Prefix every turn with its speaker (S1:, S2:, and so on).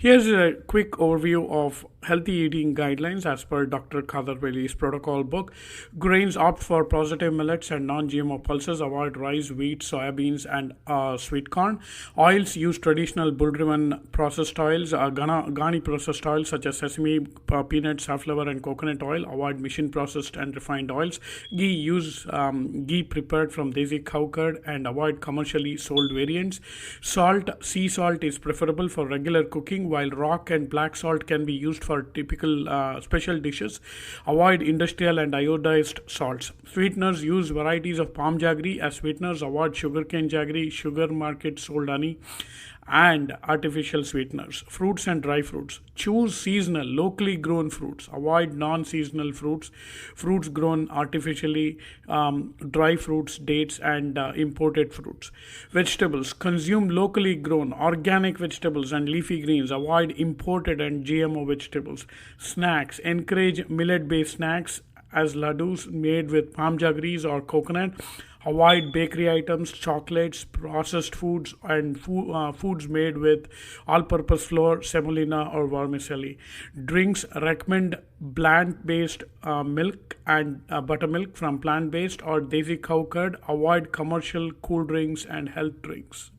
S1: Here's a quick overview of healthy eating guidelines as per Dr. Khader protocol book. Grains opt for positive millets and non-GMO pulses. Avoid rice, wheat, soybeans, and sweet corn. Oils use traditional bull-driven processed oils, Ghani processed oils such as sesame, peanut, safflower, and coconut oil. Avoid machine processed and refined oils. Ghee use ghee prepared from Desi cow curd and avoid commercially sold variants. Salt, sea salt is preferable for regular cooking, while rock and black salt can be used for typical special dishes. Avoid industrial and iodized salts. Sweeteners use varieties of palm jaggery as sweeteners. Avoid sugarcane jaggery, sugar market sold honey, and artificial sweeteners. Fruits and dry fruits. Choose seasonal, locally grown fruits. Avoid non seasonal fruits, fruits grown artificially, dry fruits, dates, and imported fruits. Vegetables. Consume locally grown, organic vegetables and leafy greens. Avoid imported and GMO vegetables. Snacks. Encourage millet based snacks as laddus made with palm jaggeries or coconut. Avoid bakery items, chocolates, processed foods, and foods made with all-purpose flour, semolina, or vermicelli. Drinks. Recommend plant-based milk and buttermilk from plant-based or Desi cow curd. Avoid commercial cool drinks and health drinks.